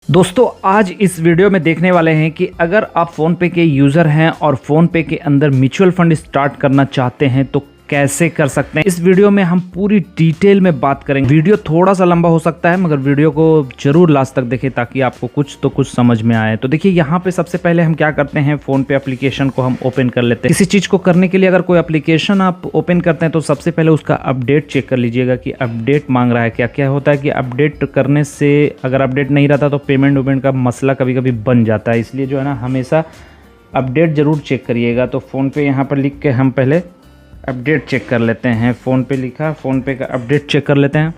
दोस्तों आज इस वीडियो में देखने वाले हैं कि अगर आप फ़ोनपे के यूज़र हैं और फ़ोनपे के अंदर म्यूचुअल फंड स्टार्ट करना चाहते हैं तो कैसे कर सकते हैं। इस वीडियो में हम पूरी डिटेल में बात करेंगे। वीडियो थोड़ा सा लंबा हो सकता है मगर वीडियो को जरूर लास्ट तक देखें ताकि आपको कुछ समझ में आए। तो देखिए यहाँ पे सबसे पहले हम क्या करते हैं, फ़ोनपे एप्लीकेशन को हम ओपन कर लेते हैं। किसी चीज़ को करने के लिए अगर कोई एप्लीकेशन आप ओपन करते हैं तो सबसे पहले उसका अपडेट चेक कर लीजिएगा कि अपडेट मांग रहा है क्या। क्या होता है कि अपडेट करने से अगर अपडेट नहीं रहता तो पेमेंट वेमेंट का मसला कभी कभी बन जाता है, इसलिए जो है ना हमेशा अपडेट ज़रूर चेक करिएगा। तो फ़ोनपे यहाँ पर लिख के हम पहले अपडेट चेक कर लेते हैं। फ़ोनपे लिखा, फ़ोनपे का अपडेट चेक कर लेते हैं।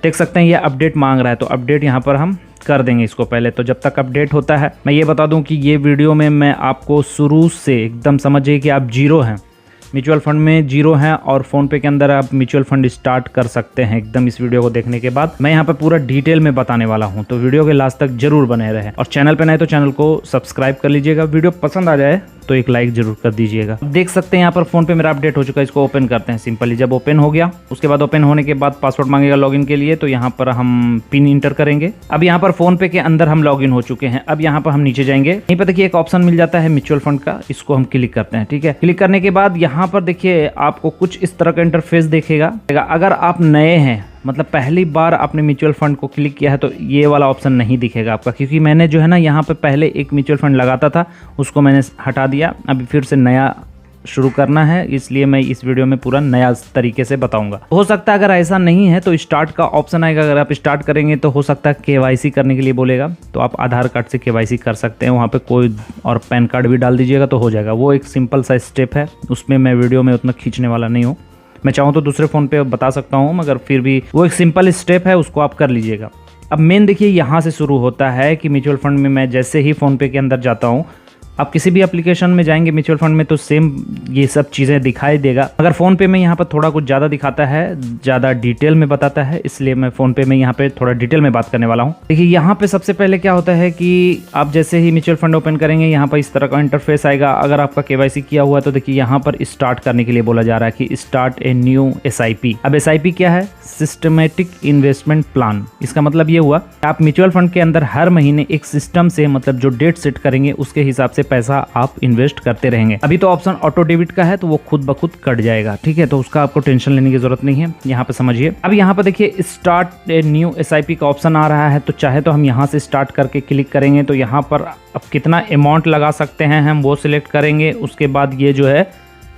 देख सकते हैं ये अपडेट मांग रहा है तो अपडेट यहाँ पर हम कर देंगे इसको पहले। तो जब तक अपडेट होता है मैं ये बता दूं कि ये वीडियो में मैं आपको शुरू से एकदम समझिए कि आप जीरो हैं, म्यूचुअल फंड में जीरो हैं और फ़ोनपे के अंदर आप म्यूचुअल फंड स्टार्ट कर सकते हैं। एकदम इस वीडियो को देखने के बाद मैं यहाँ पे पूरा डिटेल में बताने वाला हूँ, तो वीडियो के लास्ट तक जरूर बने रहें। और चैनल पे नए तो चैनल को सब्सक्राइब कर लीजिएगा। वीडियो पसंद आ जाए तो एक लाइक जरूर कर दीजिएगा। देख सकते हैं यहाँ पर फ़ोन पे मेरा अपडेट हो चुका है। इसको ओपन करते हैं सिंपली। जब ओपन हो गया उसके बाद ओपन होने के बाद पासवर्ड मांगेगा लॉगिन के लिए, तो यहाँ पर हम पिन इंटर करेंगे। अब यहाँ पर फ़ोन पे के अंदर हम लॉगिन हो चुके हैं। अब यहाँ पर हम नीचे जाएंगे, यहीं पर देखिए एक ऑप्शन मिल जाता है म्यूचुअल फंड का, इसको हम क्लिक करते हैं। ठीक है, क्लिक करने के बाद यहाँ पर देखिए आपको कुछ इस तरह का इंटरफेस देखेगा। अगर आप नए हैं मतलब पहली बार आपने म्यूचुअल फंड को क्लिक किया है तो ये वाला ऑप्शन नहीं दिखेगा आपका, क्योंकि मैंने जो है ना यहाँ पे पहले एक म्यूचुअल फंड लगाता था उसको मैंने हटा दिया। अभी फिर से नया शुरू करना है, इसलिए मैं इस वीडियो में पूरा नया तरीके से बताऊंगा। हो सकता है अगर ऐसा नहीं है तो स्टार्ट का ऑप्शन आएगा। अगर आप स्टार्ट करेंगे तो हो सकता है केवाईसी करने के लिए बोलेगा, तो आप आधार कार्ड से केवाईसी कर सकते हैं। वहाँ पे कोई और पैन कार्ड भी डाल दीजिएगा तो हो जाएगा। वो एक सिंपल सा स्टेप है, उसमें मैं वीडियो में उतना खींचने वाला नहीं हूँ। मैं चाहूँ तो दूसरे फ़ोन पे बता सकता हूँ मगर फिर भी वो एक सिंपल स्टेप है, उसको आप कर लीजिएगा। अब मेन देखिए यहाँ से शुरू होता है कि म्यूचुअल फंड में मैं जैसे ही फ़ोनपे के अंदर जाता हूँ, आप किसी भी एप्लीकेशन में जाएंगे म्यूचुअल फंड में तो सेम ये सब चीज़ें दिखाई देगा। अगर फ़ोनपे में यहाँ पर थोड़ा कुछ ज़्यादा दिखाता है, ज़्यादा डिटेल में बताता है, इसलिए मैं फ़ोनपे में यहाँ पे थोड़ा डिटेल में बात करने वाला हूँ। देखिए यहाँ पे सबसे पहले क्या होता है कि आप जैसे ही म्यूचुअल फंड ओपन करेंगे यहाँ पर इस तरह का इंटरफेस आएगा। अगर आपका केवाईसी किया हुआ है तो देखिए यहाँ पर स्टार्ट करने के लिए बोला जा रहा है कि स्टार्ट ए न्यू SIP। अब SIP क्या है? Systematic investment plan. इसका मतलब ये हुआ आप म्यूचुअल फंड के अंदर हर महीने एक सिस्टम से मतलब जो डेट सेट करेंगे उसके हिसाब से पैसा आप इन्वेस्ट करते रहेंगे। अभी तो ऑप्शन ऑटो डेबिट का है तो वो खुद ब खुद कट जाएगा। ठीक है, तो उसका आपको टेंशन लेने की जरूरत नहीं है। यहाँ पे समझिए। अब यहाँ पे देखिए स्टार्ट ए न्यू SIP का ऑप्शन आ रहा है, तो चाहे तो हम यहाँ से स्टार्ट करके क्लिक करेंगे तो यहाँ पर अब कितना अमाउंट लगा सकते हैं हम वो सिलेक्ट करेंगे। उसके बाद ये जो है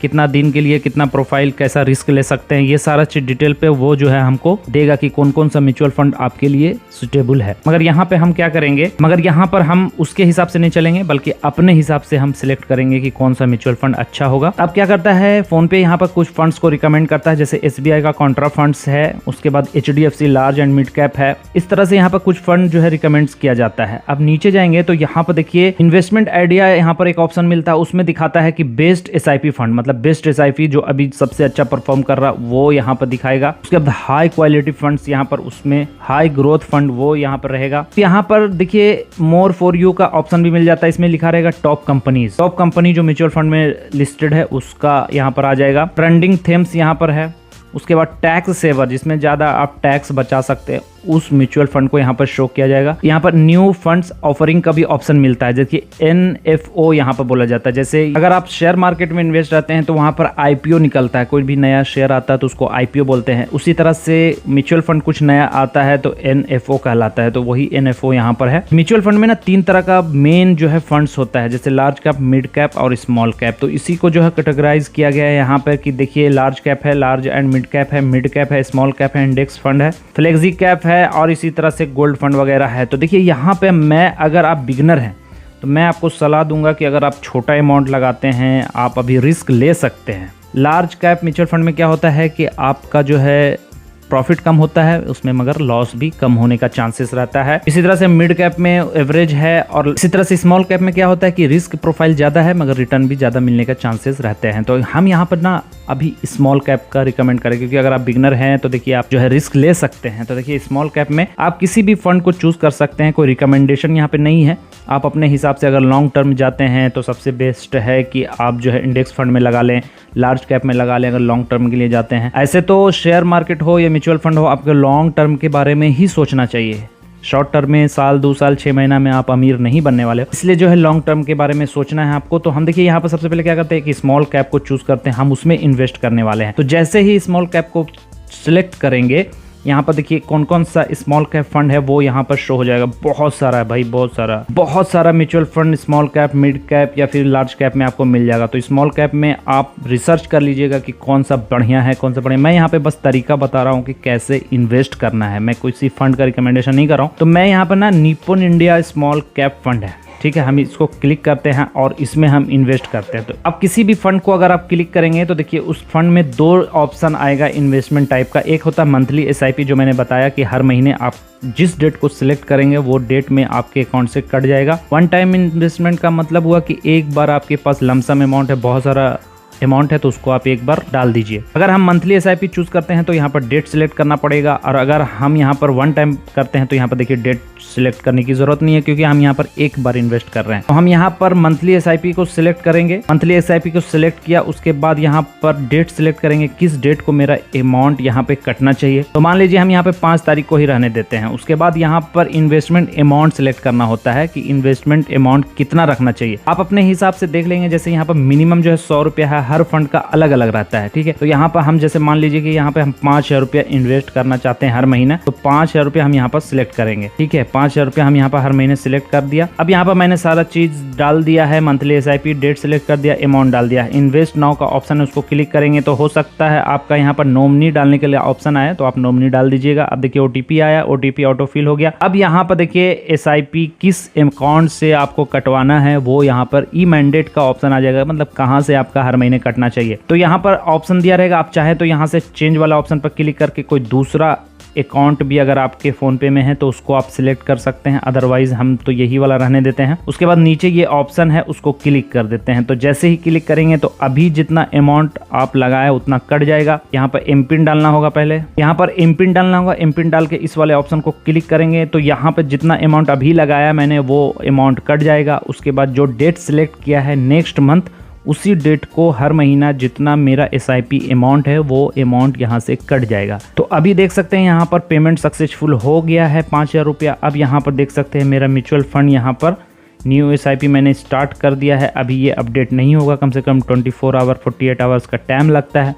कितना दिन के लिए, कितना प्रोफाइल, कैसा रिस्क ले सकते हैं, ये सारा चीज डिटेल पे वो जो है हमको देगा कि कौन कौन सा म्यूचुअल फंड आपके लिए सुटेबल है। मगर यहाँ पे हम क्या करेंगे, मगर यहाँ पर हम उसके हिसाब से नहीं चलेंगे बल्कि अपने हिसाब से हम सिलेक्ट करेंगे कि कौन सा म्यूचुअल फंड अच्छा होगा। अब क्या करता है फोन पे यहाँ पर कुछ फंड्स को रिकमेंड करता है, जैसे SBI का कॉन्ट्रा फंड्स है, उसके बाद HDFC large and mid cap है। इस तरह से यहाँ पर कुछ फंड जो है रिकमेंड किया जाता है। अब नीचे जाएंगे तो यहाँ पर देखिए इन्वेस्टमेंट आइडिया यहाँ पर एक ऑप्शन मिलता है, उसमें दिखाता है कि बेस्ट SIP फंड मतलब बेस्ट SIP जो अभी सबसे अच्छा परफॉर्म कर रहा वो यहाँ पर दिखाएगा। उसके बाद हाई क्वालिटी फंड्स यहाँ पर, उसमें हाई ग्रोथ फंड वो यहाँ पर रहेगा। यहाँ पर देखिए मोर फॉर यू का ऑप्शन भी मिल जाता है, इसमें लिखा रहेगा टॉप कंपनीज। टॉप कंपनी जो म्यूचुअल फंड में लिस्टेड है उसका यहाँ पर आ जाएगा। ट्रेंडिंग थीम्स यहाँ पर है। उसके बाद टैक्स सेवर जिसमें ज्यादा आप टैक्स बचा सकते हैं उस म्यूचुअल फंड को यहाँ पर शो किया जाएगा। यहाँ पर न्यू फंड्स ऑफरिंग का भी ऑप्शन मिलता है, जैसे NFO यहाँ पर बोला जाता है। जैसे अगर आप शेयर मार्केट में इन्वेस्ट रहते हैं तो वहाँ पर IPO निकलता है, कोई भी नया शेयर आता है तो उसको IPO बोलते हैं। उसी तरह से म्यूचुअल फंड कुछ नया आता है तो NFO कहलाता है, तो वही NFO यहाँ पर है। म्यूचुअल फंड में ना 3 तरह का मेन जो है फंड्स होता है, जैसे लार्ज कैप, मिड कैप और स्मॉल कैप। तो इसी को जो है कैटेगराइज किया गया है यहाँ पर कि देखिए लार्ज कैप है, लार्ज एंड मिड कैप है, मिड कैप है, स्मॉल कैप है, इंडेक्स फंड है, फ्लेक्सी कैप है और इसी तरह से गोल्ड फंड वगैरह है। तो देखिए यहाँ पे मैं अगर आप बिगनर हैं तो मैं आपको सलाह दूंगा कि अगर आप छोटा अमाउंट लगाते हैं आप अभी रिस्क ले सकते हैं। लार्ज कैप म्यूचुअल फंड में क्या होता है कि आपका जो है प्रॉफिट कम होता है उसमें मगर लॉस भी कम होने का चांसेस रहता है। इसी तरह से मिड कैप में एवरेज है और इसी तरह से स्मॉल कैप में क्या होता है कि रिस्क प्रोफाइल ज्यादा है मगर रिटर्न भी ज्यादा मिलने का चांसेस रहते हैं। तो हम यहाँ पर ना अभी स्मॉल कैप का रिकमेंड करें, क्योंकि अगर आप बिगनर हैं तो देखिए आप जो है रिस्क ले सकते हैं। तो देखिए स्मॉल कैप में आप किसी भी फंड को चूज कर सकते हैं, कोई रिकमेंडेशन यहाँ पे नहीं है। आप अपने हिसाब से अगर लॉन्ग टर्म जाते हैं तो सबसे बेस्ट है कि आप जो है इंडेक्स फंड में लगा लें, लार्ज कैप में लगा लें अगर लॉन्ग टर्म के लिए जाते हैं। ऐसे तो शेयर मार्केट हो या म्यूचुअल फंड हो, आपको लॉन्ग टर्म के बारे में ही सोचना चाहिए। शॉर्ट टर्म में साल 2 साल 6 महीना में आप अमीर नहीं बनने वाले हो, इसलिए जो है लॉन्ग टर्म के बारे में सोचना है आपको। तो हम देखिए यहाँ पर सबसे पहले क्या करते हैं कि स्मॉल कैप को चूज करते हैं, हम उसमें इन्वेस्ट करने वाले हैं। तो जैसे ही स्मॉल कैप को सिलेक्ट करेंगे, यहाँ पर देखिए कौन कौन सा स्मॉल कैप फंड है वो यहाँ पर शो हो जाएगा। बहुत सारा है भाई, बहुत सारा mutual fund small cap, mid cap या फिर लार्ज कैप में आपको मिल जाएगा। तो स्मॉल कैप में आप रिसर्च कर लीजिएगा कि कौन सा बढ़िया है, कौन सा बढ़िया। मैं यहाँ पे बस तरीका बता रहा हूँ कि कैसे इन्वेस्ट करना है, मैं किसी फंड का रिकमेंडेशन नहीं कर रहा हूँ। तो मैं यहाँ पर ना Nippon India small cap fund है, ठीक है, हम इसको क्लिक करते हैं और इसमें हम इन्वेस्ट करते हैं। तो अब किसी भी फंड को अगर आप क्लिक करेंगे तो देखिए उस फंड में 2 ऑप्शन आएगा इन्वेस्टमेंट टाइप का। एक होता है मंथली एसआईपी, जो मैंने बताया कि हर महीने आप जिस डेट को सिलेक्ट करेंगे वो डेट में आपके अकाउंट से कट जाएगा। वन टाइम इन्वेस्टमेंट का मतलब हुआ कि एक बार आपके पास लमसम अमाउंट है, बहुत सारा अमाउंट है, तो उसको आप एक बार डाल दीजिए। अगर हम मंथली एसआईपी चूज करते हैं तो यहाँ पर डेट सिलेक्ट करना पड़ेगा, और अगर हम यहाँ पर वन टाइम करते हैं तो यहाँ पर देखिए डेट सिलेक्ट करने की जरूरत नहीं है, क्योंकि हम यहाँ पर एक बार इन्वेस्ट कर रहे हैं। तो हम यहाँ पर मंथली एसआईपी को सिलेक्ट करेंगे। मंथली एसआईपी को सिलेक्ट किया, उसके बाद यहाँ पर डेट सिलेक्ट करेंगे, किस डेट को मेरा अमाउंट यहाँ पे कटना चाहिए। तो मान लीजिए हम यहाँ पे 5 तारीख को ही रहने देते हैं। उसके बाद यहाँ पर इन्वेस्टमेंट अमाउंट सिलेक्ट करना होता है कि इन्वेस्टमेंट अमाउंट कितना रखना चाहिए। आप अपने हिसाब से देख लेंगे, जैसे यहाँ पर मिनिमम जो है 100 रुपया है, हर फंड का अलग अलग रहता है, ठीक है। तो यहाँ पर हम जैसे मान लीजिए कि यहाँ पे हम 5,000 रुपया इन्वेस्ट करना चाहते हैं हर महीने, तो 5,000 रुपया हम यहाँ पर सिलेक्ट करेंगे, ठीक है। 5,000 रुपया हम यहाँ पर हर महीने सिलेक्ट कर दिया। अब यहाँ पर मैंने सारा चीज डाल दिया है, मंथली एसआईपी, डेट सिलेक्ट कर दिया, अमाउंट डाल दिया। इन्वेस्ट नाउ का ऑप्शन है, उसको क्लिक करेंगे तो हो सकता है आपका यहाँ पर नॉमिनी डालने के लिए ऑप्शन आया, तो आप नॉमिनी डाल दीजिएगा। अब देखिए ओटीपी आया, ओटीपी ऑटो फिल हो गया। अब यहाँ पर देखिए एसआईपी किस अकाउंट से आपको कटवाना है वो यहाँ पर ई मैंडेट का ऑप्शन आ जाएगा, मतलब कहाँ से आपका हर महीने कटना चाहिए। तो यहाँ पर ऑप्शन दिया रहेगा, आप चाहे तो यहाँ से चेंज वाला ऑप्शन पर क्लिक करके कोई दूसरा अकाउंट भी अगर आपके फोन पे में है तो उसको आप सिलेक्ट कर सकते हैं, अदरवाइज हम तो यही वाला रहने देते हैं। उसके बाद नीचे ये ऑप्शन है, उसको क्लिक कर देते हैं। तो जैसे ही क्लिक करेंगे तो अभी जितना अमाउंट आप लगाए उतना कट जाएगा। यहाँ पर एम पिन डालना होगा, पहले यहाँ पर एम पिन डालना होगा। एम पिन डाल के इस वाले ऑप्शन को क्लिक करेंगे तो यहाँ पर जितना अमाउंट अभी लगाया मैंने वो अमाउंट कट जाएगा। उसके बाद जो डेट सिलेक्ट किया है नेक्स्ट मंथ, उसी डेट को हर महीना जितना मेरा एसआईपी अमाउंट है वो अमाउंट यहाँ से कट जाएगा। तो अभी देख सकते हैं यहाँ पर पेमेंट सक्सेसफुल हो गया है 5,000 रुपया। अब यहाँ पर देख सकते हैं मेरा म्यूचुअल फंड यहाँ पर न्यू एसआईपी मैंने स्टार्ट कर दिया है। अभी ये अपडेट नहीं होगा, कम से कम 24 आवर 48 आवर्स का टाइम लगता है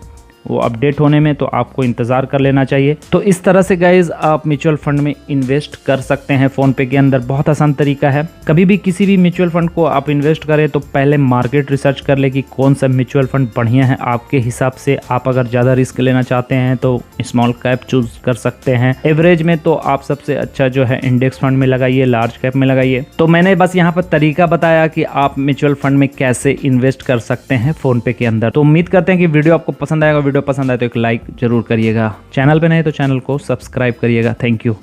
वो अपडेट होने में, तो आपको इंतज़ार कर लेना चाहिए। तो इस तरह से गाइज आप म्यूचुअल फंड में इन्वेस्ट कर सकते हैं फ़ोन पे के अंदर। बहुत आसान तरीका है। कभी भी किसी भी म्यूचुअल फंड को आप इन्वेस्ट करें तो पहले मार्केट रिसर्च कर ले कि कौन सा म्यूचुअल फंड बढ़िया है आपके हिसाब से। आप अगर ज़्यादा रिस्क लेना चाहते हैं तो स्मॉल कैप चूज कर सकते हैं। एवरेज में तो आप सबसे अच्छा जो है इंडेक्स फंड में लगाइए, लार्ज कैप में लगाइए। तो मैंने बस यहाँ पर तरीका बताया कि आप म्यूचुअल फंड में कैसे इन्वेस्ट कर सकते हैं फ़ोन पे के अंदर। तो उम्मीद करते हैं कि वीडियो आपको पसंद आएगा। वीडियो पसंद आए तो एक लाइक जरूर करिएगा। चैनल पे नहीं तो चैनल को सब्सक्राइब करिएगा। Thank you.